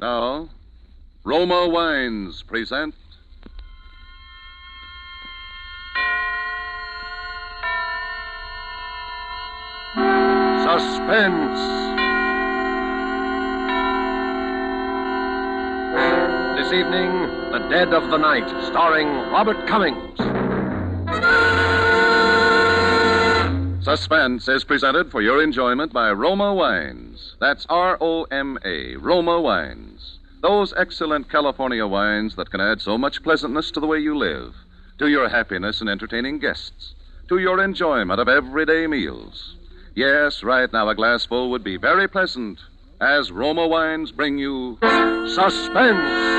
Now, Roma Wines present Suspense. This evening, The Dead of the Night, starring Robert Cummings. Suspense is presented for your enjoyment by Roma Wines. That's R-O-M-A, Roma Wines. Those excellent California wines that can add so much pleasantness to the way you live, to your happiness in entertaining guests, to your enjoyment of everyday meals. Yes, right now a glassful would be very pleasant as Roma Wines bring you Suspense.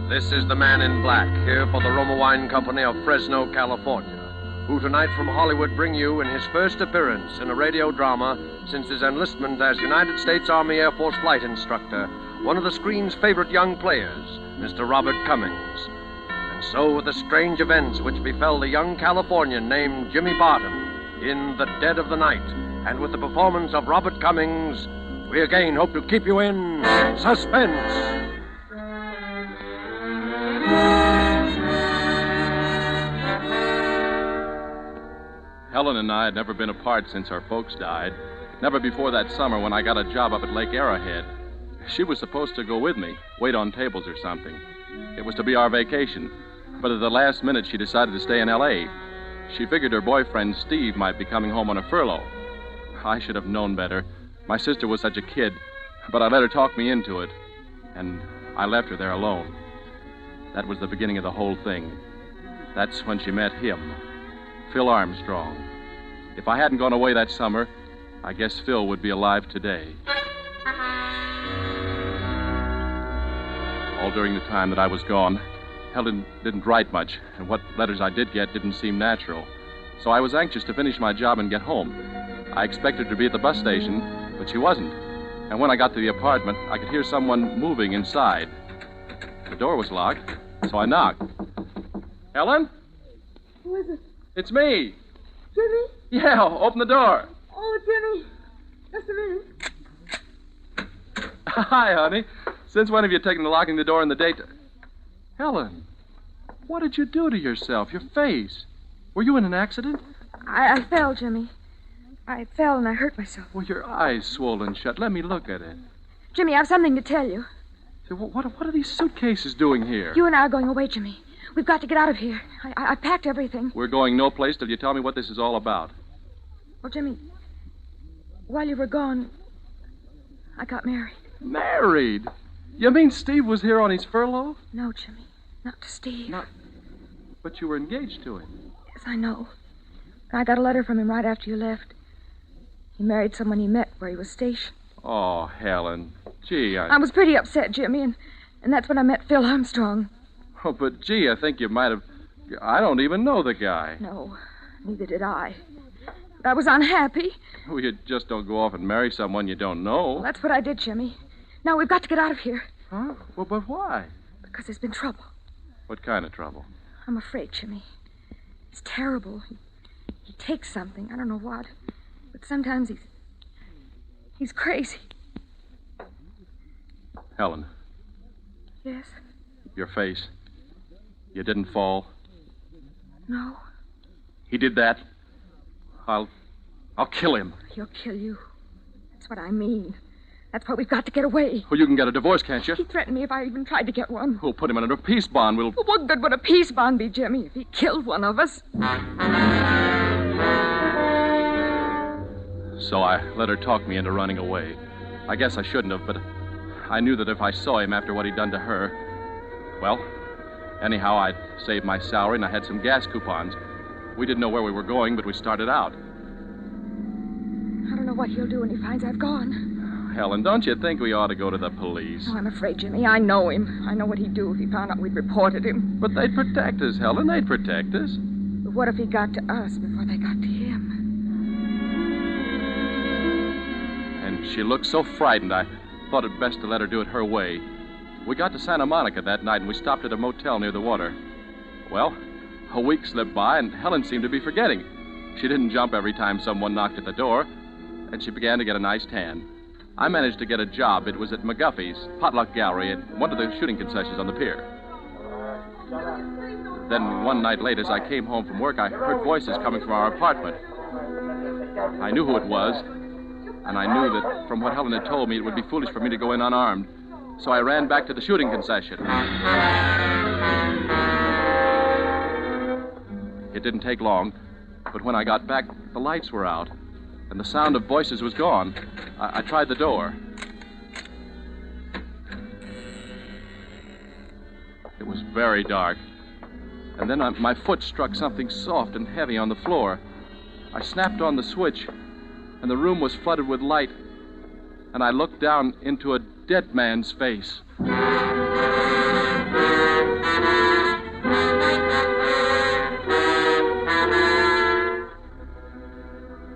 This is the man in black, here for the Roma Wine Company of Fresno, California, who tonight from Hollywood bring you in his first appearance in a radio drama since his enlistment as United States Army Air Force flight instructor, one of the screen's favorite young players, Mr. Robert Cummings. And so with the strange events which befell the young Californian named Jimmy Barton in The Dead of the Night, and with the performance of Robert Cummings, we again hope to keep you in suspense. Helen and I had never been apart since our folks died. Never before that summer when I got a job up at Lake Arrowhead. She was supposed to go with me, wait on tables or something. It was to be our vacation. But at the last minute, she decided to stay in L.A. She figured her boyfriend, Steve, might be coming home on a furlough. I should have known better. My sister was such a kid, but I let her talk me into it. And I left her there alone. That was the beginning of the whole thing. That's when she met him. Phil Armstrong. If I hadn't gone away that summer, I guess Phil would be alive today. All during the time that I was gone, Helen didn't write much, and what letters I did get didn't seem natural. So I was anxious to finish my job and get home. I expected her to be at the bus station, but she wasn't. And when I got to the apartment, I could hear someone moving inside. The door was locked, so I knocked. Helen? Who is it? It's me. Jimmy? Yeah, open the door. Oh, Jimmy. Just a minute. Hi, honey. Since when have you taken to locking the door in the daytime? Helen, what did you do to yourself? Your face. Were you in an accident? I fell, Jimmy. I fell and I hurt myself. Well, your eyes swollen shut. Let me look at it. Jimmy, I have something to tell you. Say, what are these suitcases doing here? You and I are going away, Jimmy. We've got to get out of here. I packed everything. We're going no place till you tell me what this is all about. Well, Jimmy, while you were gone, I got married. Married? You mean Steve was here on his furlough? No, Jimmy. Not to Steve. But you were engaged to him. Yes, I know. I got a letter from him right after you left. He married someone he met where he was stationed. Oh, Helen. Gee, I was pretty upset, Jimmy, and that's when I met Phil Armstrong. Oh, but gee, I think you might have... I don't even know the guy. No, neither did I. But I was unhappy. Well, you just don't go off and marry someone you don't know. Well, that's what I did, Jimmy. Now we've got to get out of here. Huh? Well, but why? Because there's been trouble. What kind of trouble? I'm afraid, Jimmy. It's terrible. He takes something. I don't know what. But sometimes he's crazy. Helen. Yes? Your face. You didn't fall? No. He did that? I'll kill him. He'll kill you. That's what I mean. That's why we've got to get away. Well, you can get a divorce, can't you? He threatened me if I even tried to get one. We'll put him under a peace bond. Well, what good would a peace bond be, Jimmy, if he killed one of us? So I let her talk me into running away. I guess I shouldn't have, but I knew that if I saw him after what he'd done to her... Well, anyhow, I'd saved my salary and I had some gas coupons. We didn't know where we were going, but we started out. I don't know what he'll do when he finds I've gone. Helen, don't you think we ought to go to the police? Oh, I'm afraid, Jimmy. I know him. I know what he'd do if he found out we'd reported him. But they'd protect us, Helen. They'd protect us. But what if he got to us before they got to him? And she looked so frightened, I thought it best to let her do it her way. We got to Santa Monica that night, and we stopped at a motel near the water. Well, a week slipped by, and Helen seemed to be forgetting. She didn't jump every time someone knocked at the door, and she began to get a nice tan. I managed to get a job. It was at McGuffey's Potluck Gallery at one of the shooting concessions on the pier. Then one night late, as I came home from work, I heard voices coming from our apartment. I knew who it was, and I knew that from what Helen had told me, it would be foolish for me to go in unarmed. So I ran back to the shooting concession. It didn't take long, but when I got back, the lights were out, and the sound of voices was gone. I tried the door. It was very dark. And then my foot struck something soft and heavy on the floor. I snapped on the switch, and the room was flooded with light, and I looked down into a dead man's face.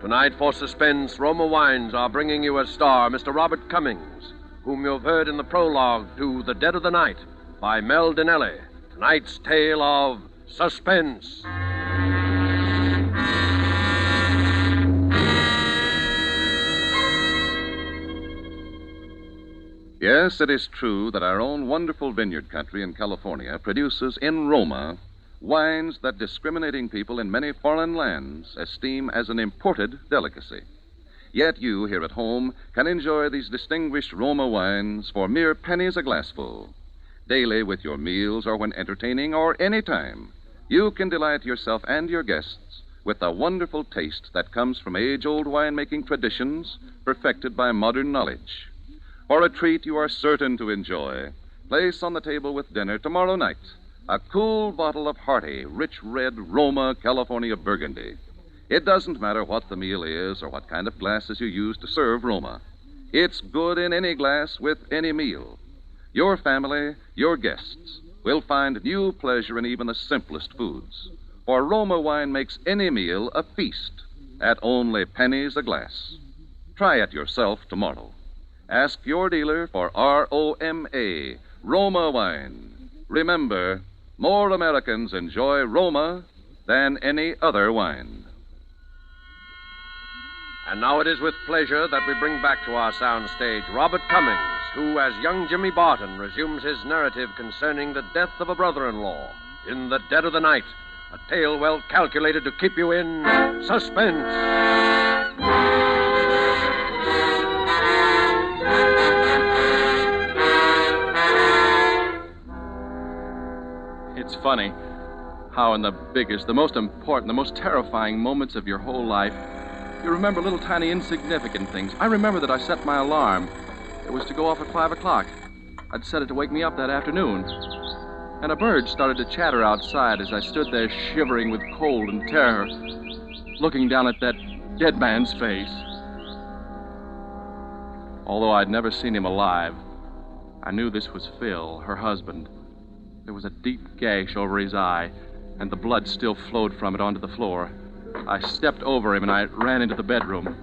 Tonight, for suspense, Roma Wines are bringing you a star, Mr. Robert Cummings, whom you've heard in the prologue to The Dead of the Night by Mel Dinelli. Tonight's tale of suspense. Yes, it is true that our own wonderful vineyard country in California produces in Roma wines that discriminating people in many foreign lands esteem as an imported delicacy. Yet you here at home can enjoy these distinguished Roma wines for mere pennies a glassful. Daily with your meals or when entertaining or any time, you can delight yourself and your guests with the wonderful taste that comes from age-old winemaking traditions perfected by modern knowledge. For a treat you are certain to enjoy, place on the table with dinner tomorrow night a cool bottle of hearty, rich red Roma California Burgundy. It doesn't matter what the meal is or what kind of glasses you use to serve Roma. It's good in any glass with any meal. Your family, your guests, will find new pleasure in even the simplest foods. For Roma wine makes any meal a feast at only pennies a glass. Try it yourself tomorrow. Ask your dealer for R-O-M-A, Roma wine. Remember, more Americans enjoy Roma than any other wine. And now it is with pleasure that we bring back to our soundstage Robert Cummings, who, as young Jimmy Barton, resumes his narrative concerning the death of a brother-in-law in The Dead of the Night, a tale well calculated to keep you in suspense. It's funny how in the biggest, the most important, the most terrifying moments of your whole life, you remember little tiny insignificant things. I remember that I set my alarm. It was to go off at 5 o'clock. I'd set it to wake me up that afternoon. And a bird started to chatter outside as I stood there shivering with cold and terror, looking down at that dead man's face. Although I'd never seen him alive, I knew this was Phil, her husband. There was a deep gash over his eye, and the blood still flowed from it onto the floor. I stepped over him, and I ran into the bedroom.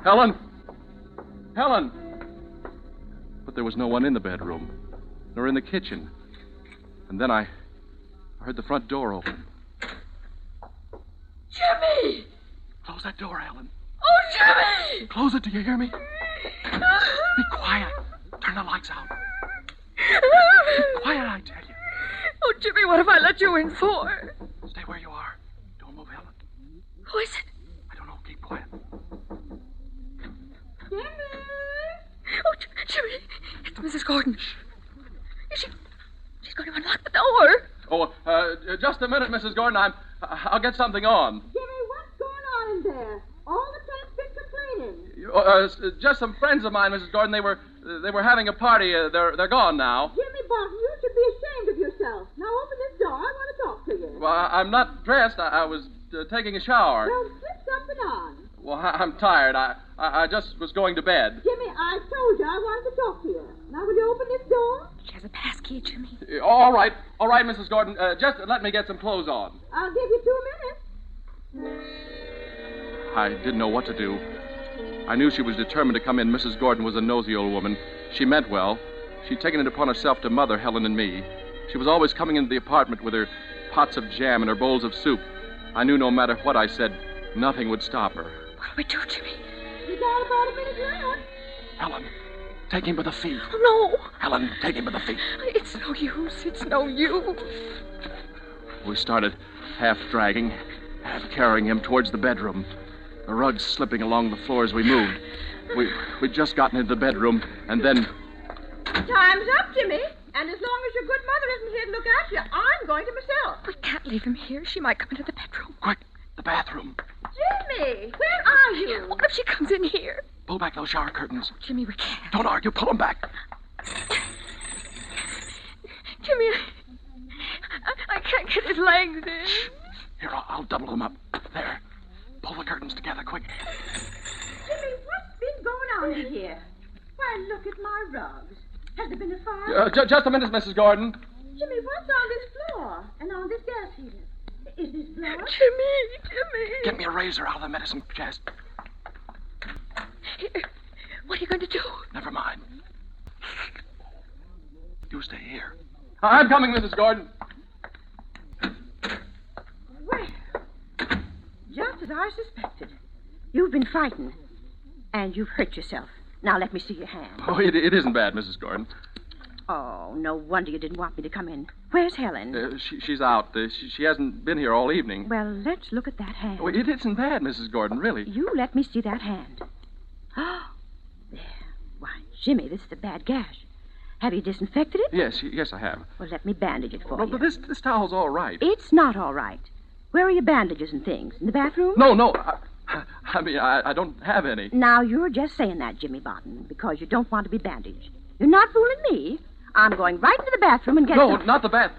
Helen! Helen! But there was no one in the bedroom, nor in the kitchen. And then I heard the front door open. Jimmy! Close that door, Helen. Oh, Jimmy! Close it, do you hear me? Be quiet. Turn the lights out. Be quiet, I tell you. Oh, Jimmy, what have I let you in for? Stay where you are. Don't move, Helen. Who is it? I don't know. Keep quiet. Jimmy! Oh, Jimmy, it's Mrs. Gordon. She's going to unlock the door. Oh, just a minute, Mrs. Gordon. I'll get something on. Jimmy, what's going on in there? All the tents are cleaning. Just some friends of mine, Mrs. Gordon. They were having a party. They're gone now. Jimmy Barton, you should be ashamed of yourself. Now open this door. I want to talk to you. Well, I'm not dressed. I was taking a shower. Well, slip something on. Well, I'm tired. I just was going to bed. Jimmy, I told you I wanted to talk to you. Now, will you open this door? She has a pass key, Jimmy. All right, Mrs. Gordon. Just let me get some clothes on. I'll give you 2 minutes. I didn't know what to do. I knew she was determined to come in. Mrs. Gordon was a nosy old woman. She meant well. She'd taken it upon herself to mother Helen and me. She was always coming into the apartment with her pots of jam and her bowls of soup. I knew no matter what I said, Nothing would stop her. What'll we do, Jimmy? We got about a minute left. Helen, take him by the feet. Oh, no. Helen, take him by the feet. It's no use. It's no use. We started half dragging, half carrying him towards the bedroom. The rugs slipping along the floor as we moved. We'd just gotten into the bedroom, and then... Time's up, Jimmy. And as long as your good mother isn't here to look after you, I'm going to myself. We can't leave him here. She might come into the bedroom. Quick, the bathroom. Jimmy, where are you? What if she comes in here? Pull back those shower curtains. Jimmy, we can't. Don't argue. Pull them back. Jimmy, I can't get his legs in. Here, I'll double them up. There. Pull the curtains together, quick. Jimmy, what's been going on in here? Why, look at my rugs. Has there been a fire? Just a minute, Mrs. Gordon. Jimmy, what's on this floor and on this gas heater? Is this blood? Jimmy. Get me a razor out of the medicine chest. Here. What are you going to do? Never mind. You stay here. I'm coming, Mrs. Gordon. Well, just as I suspected. You've been fighting, and you've hurt yourself. Now let me see your hand. Oh, it isn't bad, Mrs. Gordon. Oh, no wonder you didn't want me to come in. Where's Helen? She's out. She hasn't been here all evening. Well, let's look at that hand. Oh, it isn't bad, Mrs. Gordon, really. You let me see that hand. Oh, there. Why, Jimmy, this is a bad gash. Have you disinfected it? Yes, I have. Well, let me bandage it for No, you. but this towel's all right. It's not all right. Where are your bandages and things? In the bathroom? No. I mean, I don't have any. Now, you're just saying that, Jimmy Barton, because you don't want to be bandaged. You're not fooling me. I'm going right into the bathroom and get No, some... not the bath.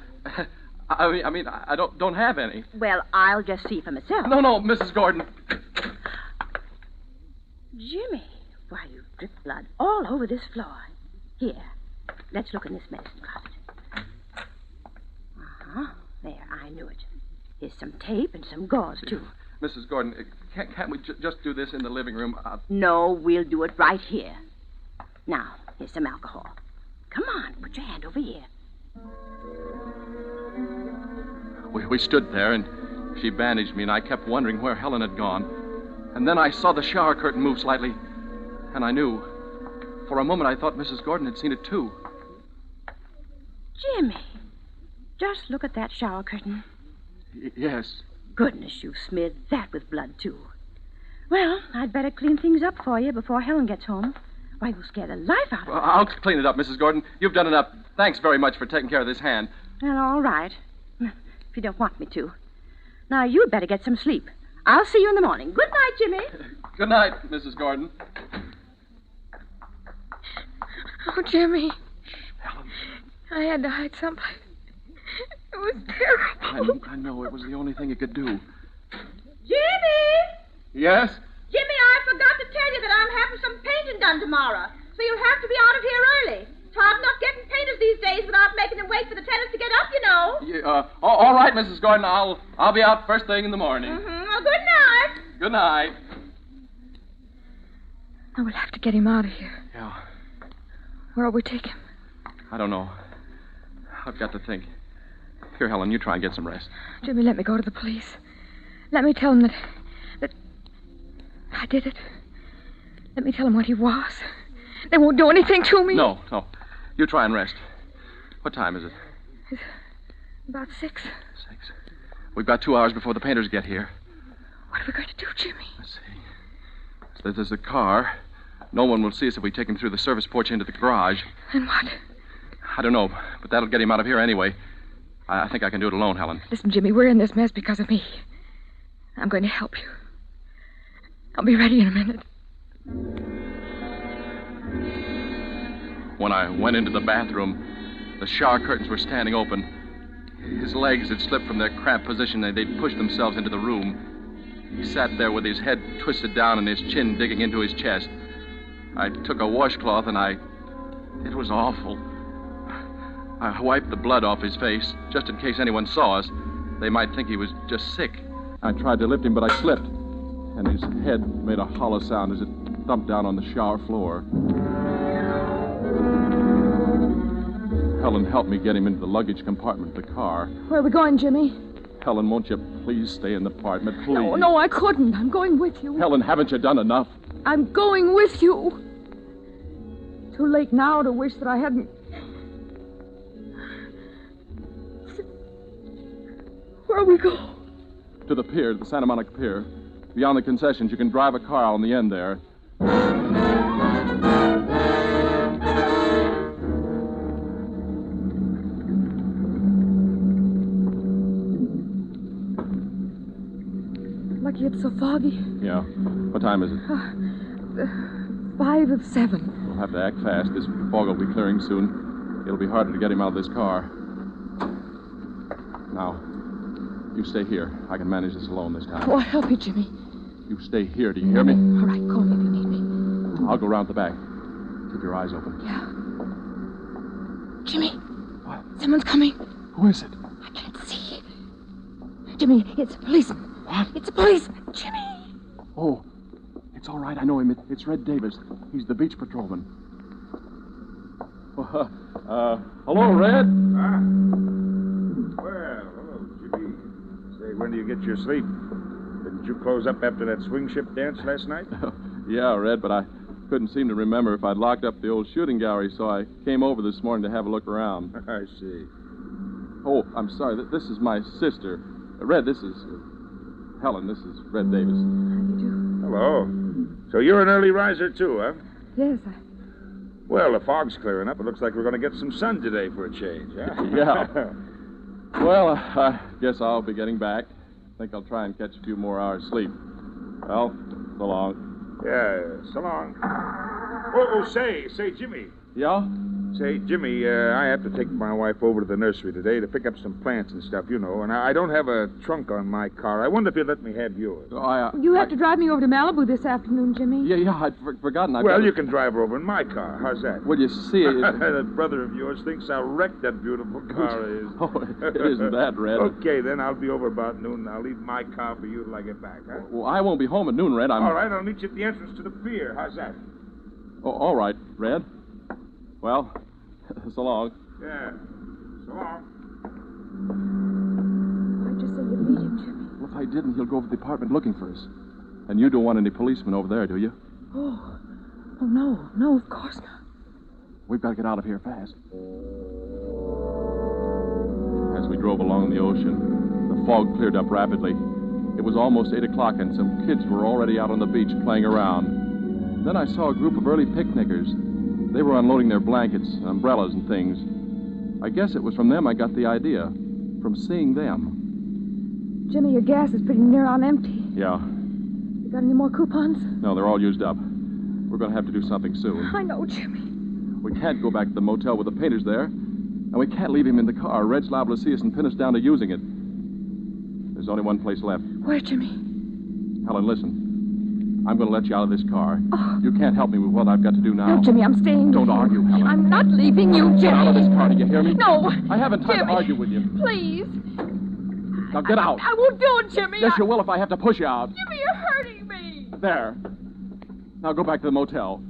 I mean, I don't have any. Well, I'll just see for myself. No, Mrs. Gordon. Jimmy, why, you've dripped blood all over this floor. Here, let's look in this medicine closet. Uh-huh. There, I knew it. Here's some tape and some gauze, too. Mrs. Gordon, can't we just do this in the living room? No, we'll do it right here. Now, here's some alcohol. Come on, put your hand over here. We stood there, and she bandaged me, and I kept wondering where Helen had gone. And then I saw the shower curtain move slightly, and I knew. For a moment, I thought Mrs. Gordon had seen it, too. Jimmy, just look at that shower curtain. Yes. Goodness, you've smeared that with blood, too. Well, I'd better clean things up for you before Helen gets home. Why, you'll scare the life out of her. Well, I'll clean it up, Mrs. Gordon. You've done enough. Thanks very much for taking care of this hand. Well, all right. If you don't want me to. Now, you'd better get some sleep. I'll see you in the morning. Good night, Jimmy. Good night, Mrs. Gordon. Oh, Jimmy. Helen. I had to hide someplace. It was terrible. I know. It was the only thing you could do. Jimmy! Yes? Jimmy, I forgot to tell you that I'm having some painting done tomorrow. So you'll have to be out of here early. It's hard enough getting painters these days without making them wait for the tenants to get up, you know. Yeah, all right, Mrs. Gordon. I'll be out first thing in the morning. Mm-hmm. Well, good night. Good night. I will have to get him out of here. Yeah. Where'll we take him? I don't know. I've got to think. Here, Helen, you try and get some rest. Jimmy, let me go to the police. Let me tell them that I did it. Let me tell them what he was. They won't do anything to me. No. You try and rest. What time is it? It's about 6. 6. We've got 2 hours before the painters get here. What are we going to do, Jimmy? Let's see. So there's a car. No one will see us if we take him through the service porch into the garage. And what? I don't know, but that'll get him out of here anyway. I think I can do it alone, Helen. Listen, Jimmy, we're in this mess because of me. I'm going to help you. I'll be ready in a minute. When I went into the bathroom, the shower curtains were standing open. His legs had slipped from their cramped position and they'd pushed themselves into the room. He sat there with his head twisted down and his chin digging into his chest. I took a washcloth and it was awful. I wiped the blood off his face just in case anyone saw us. They might think he was just sick. I tried to lift him, but I slipped, and his head made a hollow sound as it thumped down on the shower floor. Helen helped me get him into the luggage compartment of the car. Where are we going, Jimmy? Helen, won't you please stay in the apartment, please? No, I couldn't. I'm going with you. Helen, haven't you done enough? I'm going with you. Too late now to wish that I hadn't... Where we go? To the pier, the Santa Monica Pier. Beyond the concessions, you can drive a car on the end there. Lucky it's so foggy. Yeah. What time is it? 5 of 7. We'll have to act fast. This fog will be clearing soon. It'll be harder to get him out of this car. Now, you stay here. I can manage this alone this time. Oh, I'll help you, Jimmy. You stay here. Do you hear me? All right, call me if you need me. I'll go round the back. Keep your eyes open. Yeah. Jimmy. What? Someone's coming. Who is it? I can't see. Jimmy, it's a policeman. What? It's a policeman, Jimmy. Oh, it's all right. I know him. It's Red Davis. He's the beach patrolman. Hello, Red. Huh? Well, hello, Jimmy. Say, when do you get your sleep? Didn't you close up after that swing ship dance last night? Yeah, Red, but I couldn't seem to remember if I'd locked up the old shooting gallery, so I came over this morning to have a look around. I see. Oh, I'm sorry. This is my sister. Red, this is... Helen, this is Red Davis. How do you do? Hello. So you're an early riser, too, huh? Yes, Well, the fog's clearing up. It looks like we're going to get some sun today for a change, huh? Yeah. Well, I guess I'll be getting back. I think I'll try and catch a few more hours sleep. Well, so long. Yeah, so long. Oh, say, Jimmy. Yeah? Say, Jimmy, I have to take my wife over to the nursery today to pick up some plants and stuff, you know, and I don't have a trunk on my car. I wonder if you'd let me have yours. You have to drive me over to Malibu this afternoon, Jimmy. Yeah, I'd forgotten. Well, you can drive her over in my car. How's that? Well, you see... That brother of yours thinks how wrecked that beautiful car is. Oh, it isn't that, Red. Okay, then I'll be over about noon, and I'll leave my car for you till I get back, huh? Well, I won't be home at noon, Red. All right, I'll meet you at the entrance to the pier. How's that? Oh, all right, Red. Well, so long. Yeah, so long. Why'd you say you'd meet him, Jimmy? Well, if I didn't, he'll go over to the apartment looking for us. And you don't want any policemen over there, do you? Oh, no, of course not. We've got to get out of here fast. As we drove along the ocean, the fog cleared up rapidly. It was almost 8 o'clock, and some kids were already out on the beach playing around. Then I saw a group of early picnickers. They were unloading their blankets, umbrellas, and things. I guess it was from them I got the idea, from seeing them. Jimmy, your gas is pretty near on empty. Yeah. You got any more coupons? No, they're all used up. We're going to have to do something soon. I know, Jimmy. We can't go back to the motel with the painters there, and we can't leave him in the car. Red's liable to see us and pin us down to using it. There's only one place left. Where, Jimmy? Helen, listen. I'm going to let you out of this car. Oh. You can't help me with what I've got to do now. No, Jimmy, I'm staying. Don't argue, Helen. I'm not leaving you, Jimmy. Get out of this car, do you hear me? No. I haven't time Jimmy, to argue with you. Please. Now get out. I won't do it, Jimmy. Yes, you will if I have to push you out. Jimmy, you're hurting me. There. Now go back to the motel.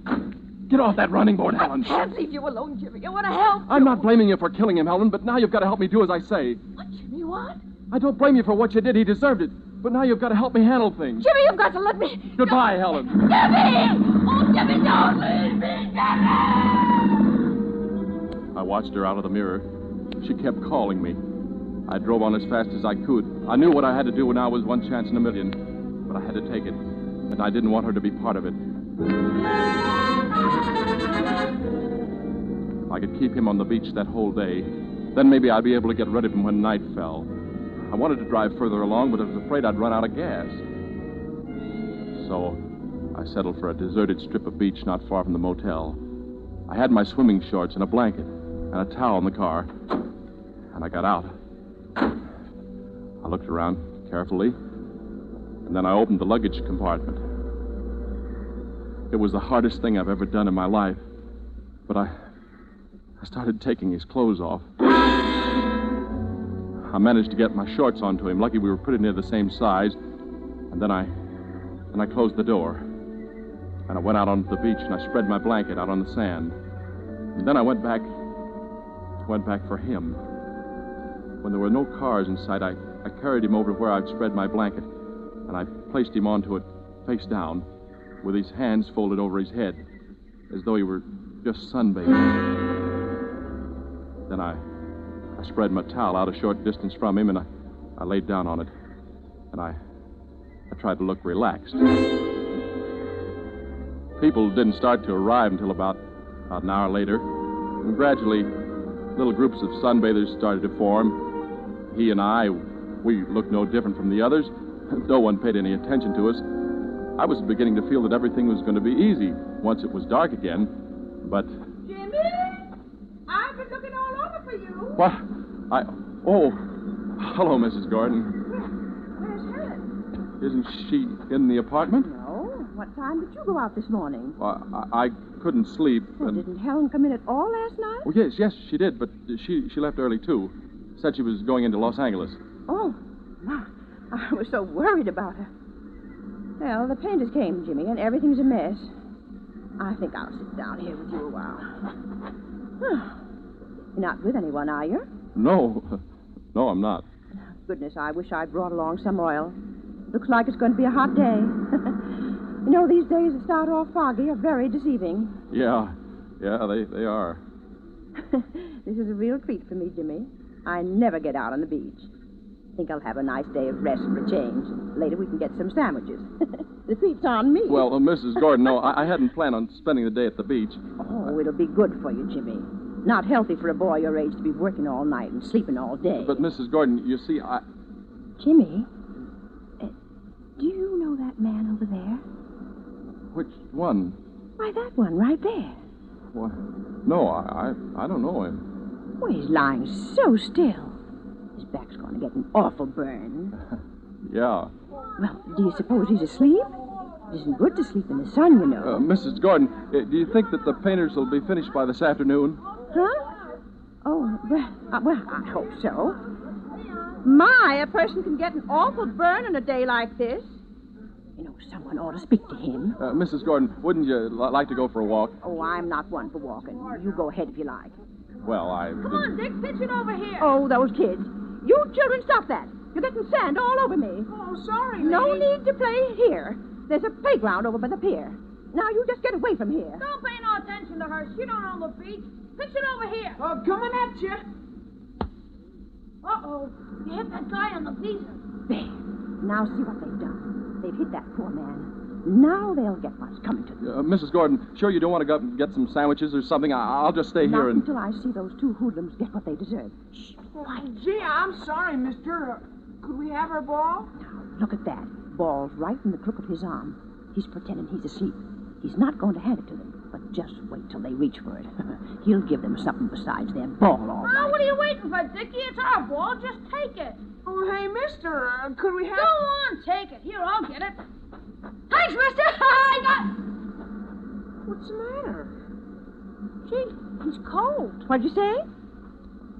Get off that running board, Helen. I can't leave you alone, Jimmy. I want to help you. I'm not blaming you for killing him, Helen, but now you've got to help me do as I say. What, Jimmy, what? I don't blame you for what you did. He deserved it. But now you've got to help me handle things. Jimmy, you've got to let me... Goodbye, Helen. Jimmy! Oh, Jimmy, don't leave me, Jimmy! I watched her out of the mirror. She kept calling me. I drove on as fast as I could. I knew what I had to do, and I was one chance in a million. But I had to take it. And I didn't want her to be part of it. I could keep him on the beach that whole day. Then maybe I'd be able to get rid of him when night fell. I wanted to drive further along, but I was afraid I'd run out of gas. So I settled for a deserted strip of beach not far from the motel. I had my swimming shorts and a blanket and a towel in the car. And I got out. I looked around carefully, and then I opened the luggage compartment. It was the hardest thing I've ever done in my life. But I started taking his clothes off. I managed to get my shorts onto him. Lucky we were pretty near the same size. And then I closed the door. And I went out onto the beach and I spread my blanket out on the sand. And then I went back for him. When there were no cars in sight, I I carried him over to where I'd spread my blanket, and I placed him onto it face down, with his hands folded over his head, as though he were just sunbathing. Then I spread my towel out a short distance from him, and I laid down on it, and I tried to look relaxed. People didn't start to arrive until about an hour later, and gradually, little groups of sunbathers started to form. He and I, we looked no different from the others. No one paid any attention to us. I was beginning to feel that everything was going to be easy once it was dark again, but... Jimmy! I've been looking all over for you. What? Oh, hello, Mrs. Gordon. Where's Helen? Isn't she in the apartment? No. What time did you go out this morning? Well, I couldn't sleep. Well, didn't Helen come in at all last night? Oh, yes, she did, but she left early, too. Said she was going into Los Angeles. Oh, my. I was so worried about her. Well, the painters came, Jimmy, and everything's a mess. I think I'll sit down here with you a while. You're not with anyone, are you? No, I'm not. Goodness, I wish I'd brought along some oil. Looks like it's going to be a hot day. You know, these days that start off foggy are very deceiving. Yeah, they are. This is a real treat for me, Jimmy. I never get out on the beach. Think I'll have a nice day of rest for a change. Later we can get some sandwiches. The treat's on me. Well, Mrs. Gordon, no, I hadn't planned on spending the day at the beach. Oh, it'll be good for you, Jimmy. Not healthy for a boy your age to be working all night and sleeping all day. But, Mrs. Gordon, you see, Jimmy, do you know that man over there? Which one? Why, that one right there. What? No, I don't know him. Well, he's lying so still. His back's going to get an awful burn. Yeah. Well, do you suppose he's asleep? It isn't good to sleep in the sun, you know. Mrs. Gordon, do you think that the painters will be finished by this afternoon? Huh? Oh, well, I hope so. My, a person can get an awful burn on a day like this. You know, someone ought to speak to him. Mrs. Gordon, wouldn't you like to go for a walk? Oh, I'm not one for walking. You go ahead if you like. Well, Come on, Dick, pitch it over here. Oh, those kids. You children, stop that. You're getting sand all over me. Oh, sorry, No lady. need to play here. There's a playground over by the pier. Now you just get away from here. Don't pay no attention to her. She don't own the beach. Pitch it over here. Oh, coming at you. Uh-oh. You hit that guy on the pieces. There. Now see what they've done. They've hit that poor man. Now they'll get what's coming to them. Mrs. Gordon, sure you don't want to go get some sandwiches or something? I'll just stay Not here and... until I see those two hoodlums get what they deserve. Shh. Why, gee, I'm sorry, mister. Could we have our ball? Now, look at that. Ball's right in the crook of his arm. He's pretending he's asleep. He's not going to hand it to them, but just wait till they reach for it. He'll give them something besides their ball, all right. Oh, what are you waiting for, Dickie? It's our ball. Just take it. Oh, hey, mister, could we have... Go on, take it. Here, I'll get it. Thanks, mister. I got... What's the matter? Gee, he's cold. What'd you say?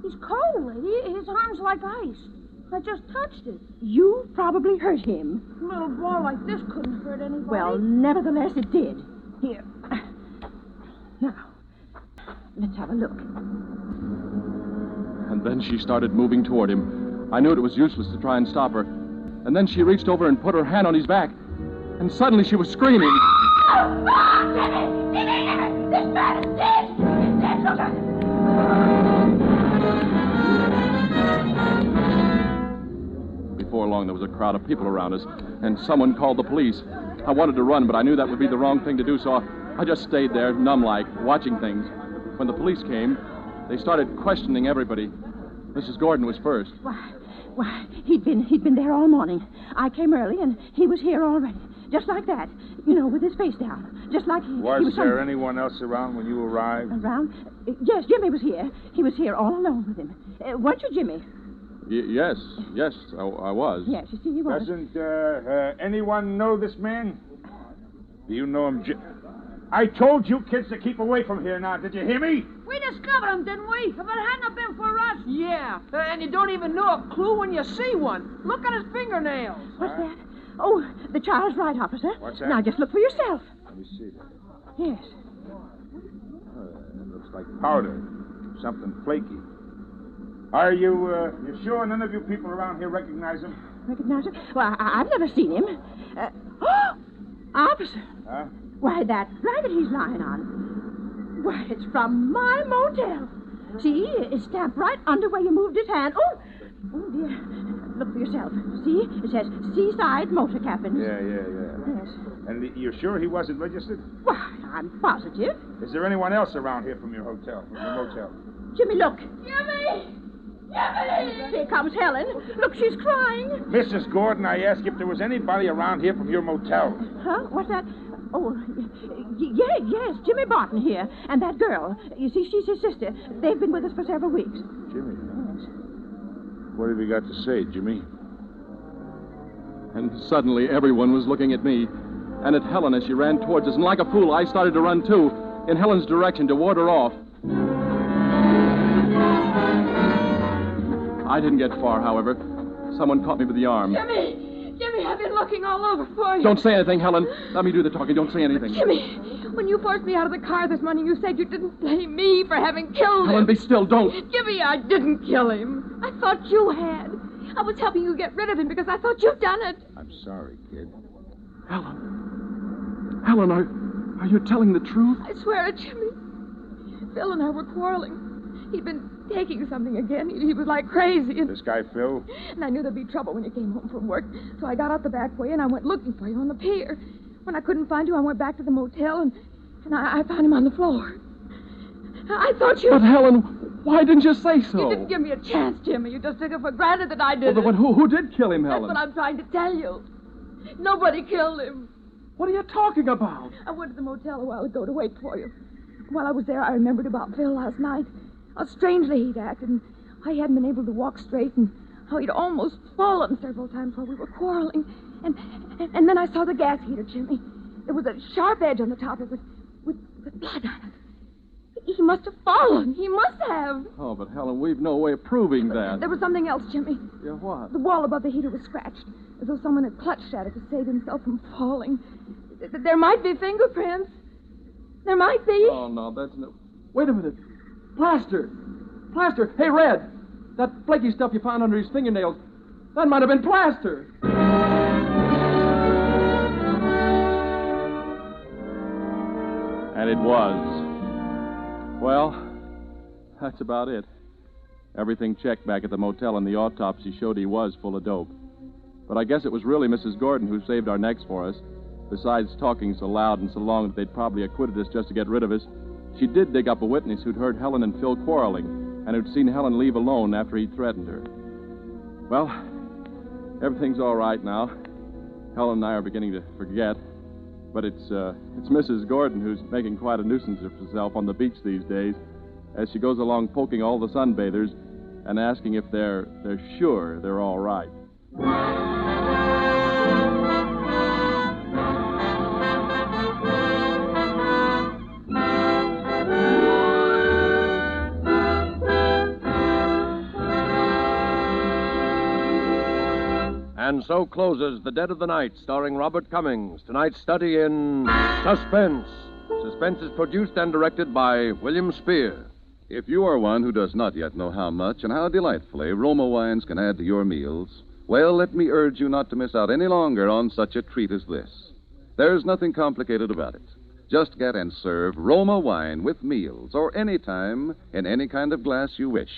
He's cold, lady. His arm's like ice. I just touched it. You probably hurt him. A little ball like this couldn't hurt anybody. Well, nevertheless, it did. Here. Now, let's have a look. And then she started moving toward him. I knew it was useless to try and stop her. And then she reached over and put her hand on his back. And suddenly she was screaming. This man is dead! He's dead, look at him! Before long, there was a crowd of people around us, and someone called the police. I wanted to run, but I knew that would be the wrong thing to do, so I just stayed there, numb-like, watching things. When the police came, they started questioning everybody. Mrs. Gordon was first. Why, he'd been there all morning. I came early, and he was here already. Just like that. You know, with his face down. Just like he Was was there anyone else around when you arrived? Around? Yes, Jimmy was here. He was here all alone with him. Weren't you, Jimmy? Yes, I was. Yes, you see, he was. Doesn't anyone know this man? Do you know him, I told you kids to keep away from here now. Did you hear me? We discovered him, didn't we? If it hadn't been for us. Yeah, and you don't even know a clue when you see one. Look at his fingernails. What's that? Oh, the child's right, officer. What's that? Now, just look for yourself. Let me see that. Yes. It looks like powder. Something flaky. Are you sure none of you people around here recognize him? Recognize him? Well, I've never seen him. Officer. Huh? Why, that blanket he's lying on. Why, it's from my motel. See, it's stamped right under where you moved his hand. Oh, dear. Look for yourself. See? It says Seaside Motor Cabins. Yeah. Yes. And you're sure he wasn't registered? Why, I'm positive. Is there anyone else around here from your motel? Jimmy, look. Jimmy! Here comes Helen. Look, she's crying. Mrs. Gordon, I asked if there was anybody around here from your motel. Huh? What's that? Oh, yes, Jimmy Barton here. And that girl. You see, she's his sister. They've been with us for several weeks. Jimmy? Yes. What have you got to say, Jimmy? And suddenly everyone was looking at me and at Helen as she ran towards us. And like a fool, I started to run, too, in Helen's direction to ward her off. I didn't get far, however. Someone caught me by the arm. Jimmy, I've been looking all over for you. Don't say anything, Helen. Let me do the talking. Don't say anything. Jimmy, when you forced me out of the car this morning, you said you didn't blame me for having killed him. Helen, be still. Don't. Jimmy, I didn't kill him. I thought you had. I was helping you get rid of him because I thought you'd done it. I'm sorry, kid. Helen, are you telling the truth? I swear it, Jimmy. Phil and I were quarreling. He'd been taking something again. He was like crazy. This guy, Phil? And I knew there'd be trouble when you came home from work. So I got out the back way and I went looking for you on the pier. When I couldn't find you, I went back to the motel and I found him on the floor. I thought you... But, Helen, why didn't you say so? You didn't give me a chance, Jimmy. You just took it for granted that I did Well, it. but who did kill him, Helen? That's what I'm trying to tell you. Nobody killed him. What are you talking about? I went to the motel a while ago to wait for you. While I was there, I remembered about Phil last night. How strangely he'd acted, and how he hadn't been able to walk straight, and how he'd almost fallen several times while we were quarreling. And then I saw the gas heater, Jimmy. There was a sharp edge on the top of it with blood on it. He must have fallen. He must have. Oh, but, Helen, we've no way of proving that. There was something else, Jimmy. Yeah, what? The wall above the heater was scratched, as though someone had clutched at it to save himself from falling. There might be fingerprints. There might be. Oh, no, that's no... Wait a minute. Plaster! Hey, Red! That flaky stuff you found under his fingernails, that might have been plaster! And it was. Well, that's about it. Everything checked back at the motel, and the autopsy showed he was full of dope. But I guess it was really Mrs. Gordon who saved our necks for us. Besides talking so loud and so long that they'd probably acquitted us just to get rid of us, she did dig up a witness who'd heard Helen and Phil quarreling and who'd seen Helen leave alone after he'd threatened her. Well, everything's all right now. Helen and I are beginning to forget. But it's Mrs. Gordon who's making quite a nuisance of herself on the beach these days as she goes along poking all the sunbathers and asking if they're sure they're all right. And so closes The Dead of the Night, starring Robert Cummings. Tonight's study in suspense. Suspense is produced and directed by William Spear. If you are one who does not yet know how much and how delightfully Roma wines can add to your meals, well, let me urge you not to miss out any longer on such a treat as this. There's nothing complicated about it. Just get and serve Roma wine with meals or any time in any kind of glass you wish.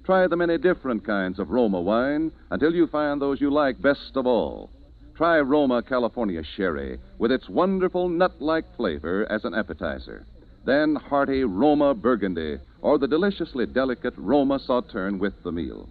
Try the many different kinds of Roma wine until you find those you like best of all. Try Roma California Sherry with its wonderful nut-like flavor as an appetizer. Then hearty Roma Burgundy or the deliciously delicate Roma Sauterne with the meal.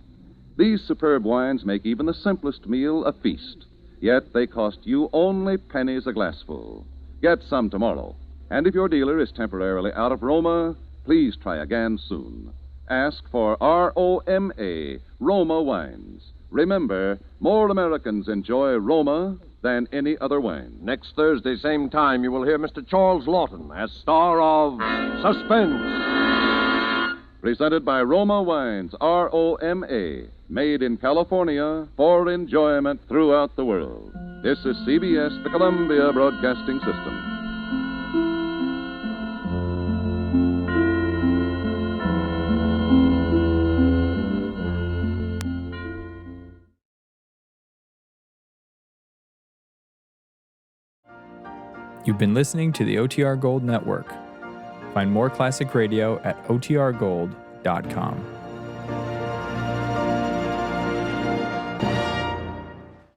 These superb wines make even the simplest meal a feast. Yet they cost you only pennies a glassful. Get some tomorrow. And if your dealer is temporarily out of Roma, please try again soon. Ask for R-O-M-A, Roma wines. Remember, more Americans enjoy Roma than any other wine. Next Thursday, same time, you will hear Mr. Charles Lawton as star of Suspense. Presented by Roma Wines, R-O-M-A, made in California for enjoyment throughout the world. This is CBS, the Columbia Broadcasting System. You've been listening to the OTR Gold Network. Find more classic radio at otrgold.com.